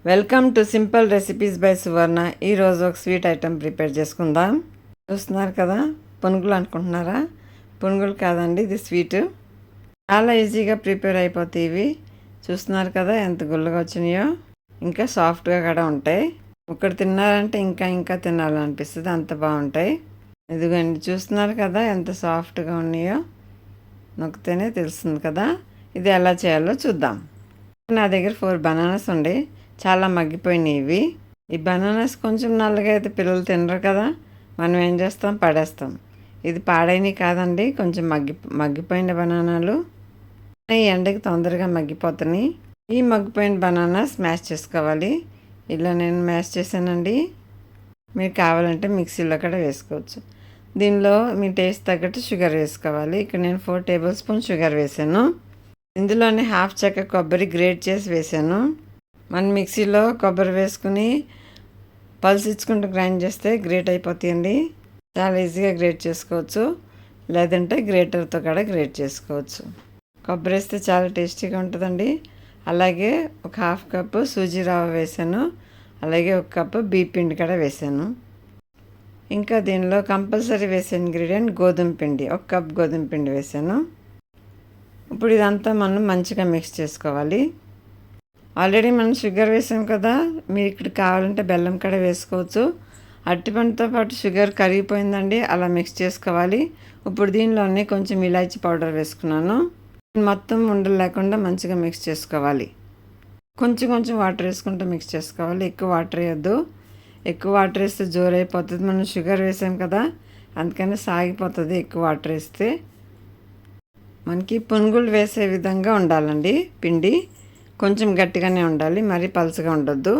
Welcome to simple recipes by Suvarna. ఈరోజు ఒక sweet item prepare చేసుకుందాం. చూస్తున్నారు కదా, పునుగులు అనుకుంటున్నారా? పునుగులు కాదండి, ఇది స్వీట్. చాలా ఈజీగా ప్రిపేర్ అయిపోతాయి ఇవి. చూస్తున్నారు కదా ఎంత గుల్లగా వచ్చినాయో, ఇంకా సాఫ్ట్గా కూడా ఉంటాయి. ఒకటి తిన్నారంటే ఇంకా ఇంకా తినాలనిపిస్తుంది, అంత బాగుంటాయి. ఇదిగోండి, చూస్తున్నారు కదా ఎంత సాఫ్ట్గా ఉన్నాయో, నొక్కితేనే తెలుస్తుంది కదా. ఇది ఎలా చేయాలో చూద్దాం. నా దగ్గర 4 బనానాస్ ఉండి చాలా మగ్గిపోయినాయి ఇవి. ఈ బనానాస్ కొంచెం నల్లగా అయితే పిల్లలు తినరు కదా, మనం ఏం చేస్తాం, పడేస్తాం. ఇది పాడైనవి కాదండి, కొంచెం మగ్గిపోయిన బనానాలు. ఈ ఎండకి తొందరగా మగ్గిపోతున్నాయి. ఈ మగ్గిపోయిన బనానా స్మాష్ చేసుకోవాలి. ఇలా నేను మ్యాష్ చేశానండి. మీరు కావాలంటే మిక్సీలో కూడా వేసుకోవచ్చు. దీనిలో మీ టేస్ట్ తగ్గట్టు షుగర్ వేసుకోవాలి. ఇక్కడ నేను 4 టేబుల్ స్పూన్ షుగర్ వేసాను. ఇందులోనే హాఫ్ చెక్క కొబ్బరి గ్రేట్ చేసి వేసాను. మనం మిక్సీలో కొబ్బరి వేసుకుని పల్స్ ఇచ్చుకుంటూ గ్రైండ్ చేస్తే గ్రేట్ అయిపోతాయండి. చాలా ఈజీగా గ్రేట్ చేసుకోవచ్చు, లేదంటే గ్రేటర్తో కూడా గ్రేట్ చేసుకోవచ్చు. కొబ్బరి వేస్తే చాలా టేస్టీగా ఉంటుందండి. అలాగే ఒక హాఫ్ కప్పు సూజీ రవ్వ వేసాను. అలాగే ఒక కప్పు బియ్య పిండి కూడా వేసాను. ఇంకా దీనిలో కంపల్సరీ వేసే ఇంగ్రీడియంట్ గోధుమ పిండి. ఒక కప్ గోధుమ పిండి వేసాను. ఇప్పుడు ఇదంతా మనం మంచిగా మిక్స్ చేసుకోవాలి. ఆల్రెడీ మనం షుగర్ వేసాం కదా, మీరు ఇక్కడ కావాలంటే బెల్లం కూడా వేసుకోవచ్చు. అరటిపండుతో పాటు షుగర్ కరిగిపోయిందండి, అలా మిక్స్ చేసుకోవాలి. ఇప్పుడు దీనిలోనే కొంచెం ఇలాచీ పౌడర్ వేసుకున్నాను. మొత్తం ఉండలు లేకుండా మంచిగా మిక్స్ చేసుకోవాలి. కొంచెం కొంచెం వాటర్ వేసుకుంటూ మిక్స్ చేసుకోవాలి. ఎక్కువ వాటర్ వేయద్దు, ఎక్కువ వాటర్ వేస్తే జోరైపోతుంది. మనం షుగర్ వేసాం కదా, అందుకని సాగిపోతుంది ఎక్కువ వాటర్ వేస్తే. మనకి పునుగులు వేసే విధంగా ఉండాలండి పిండి. కొంచెం గట్టిగానే ఉండాలి, మరీ పలుచగా ఉండొద్దు.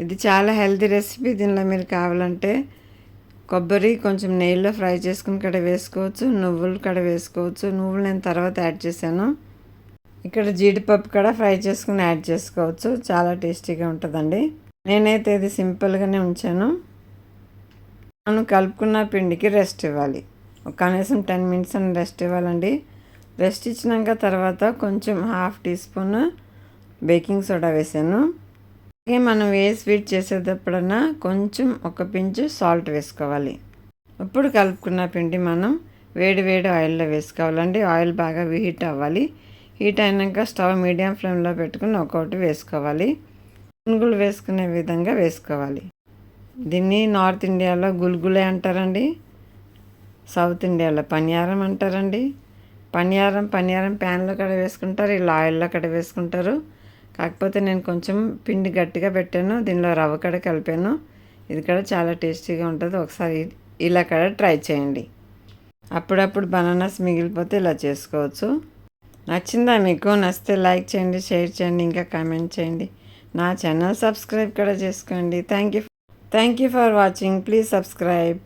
ఇది చాలా హెల్తీ రెసిపీ. దీనిలో మీరు కావాలంటే కొబ్బరి కొంచెం నెయ్యిలో ఫ్రై చేసుకుని కూడా వేసుకోవచ్చు, నువ్వులు కూడా వేసుకోవచ్చు. నువ్వులు నేను తర్వాత యాడ్ చేశాను. ఇక్కడ జీడిపప్పు కూడా ఫ్రై చేసుకుని యాడ్ చేసుకోవచ్చు, చాలా టేస్టీగా ఉంటుందండి. నేనైతే ఇది సింపుల్గానే ఉంచాను. మనం కలుపుకున్న పిండికి రెస్ట్ ఇవ్వాలి. కనీసం 10 మినిట్స్ అని రెస్ట్ ఇవ్వాలండి. రెస్ట్ ఇచ్చినాక తర్వాత కొంచెం half teaspoon baking soda వేసాను. అలాగే మనం ఏ స్వీట్ చేసేటప్పుడన్నా కొంచెం ఒక పించు సాల్ట్ వేసుకోవాలి. ఇప్పుడు కలుపుకున్న పిండి మనం వేడి వేడి ఆయిల్లో వేసుకోవాలండి. ఆయిల్ బాగా హీట్ అవ్వాలి. హీట్ అయినాక స్టవ్ మీడియం ఫ్లేమ్లో పెట్టుకుని ఒక్కొక్కటి వేసుకోవాలి. పునుగులు వేసుకునే విధంగా వేసుకోవాలి. దీన్ని నార్త్ ఇండియాలో గుల్గులే అంటారండి, సౌత్ ఇండియాలో పనియారం అంటారండి. పనియారం ప్యాన్లో కూడా వేసుకుంటారు, ఇలా ఆయిల్లో కూడా వేసుకుంటారు. కాకపోతే నేను కొంచెం పిండి గట్టిగా పెట్టాను, దీనిలో రవ్వ కూడా కలిపాను. ఇది కూడా చాలా టేస్టీగా ఉంటుంది. ఒకసారి ఇలా కూడా ట్రై చేయండి. అప్పుడప్పుడు బనానాస్ మిగిలిపోతే ఇలా చేసుకోవచ్చు. నచ్చిందా మీకు? నచ్చితే లైక్ చేయండి, షేర్ చేయండి, ఇంకా కామెంట్ చేయండి. నా ఛానల్ సబ్స్క్రైబ్ కూడా చేసుకోండి. Thank you for watching. Please subscribe.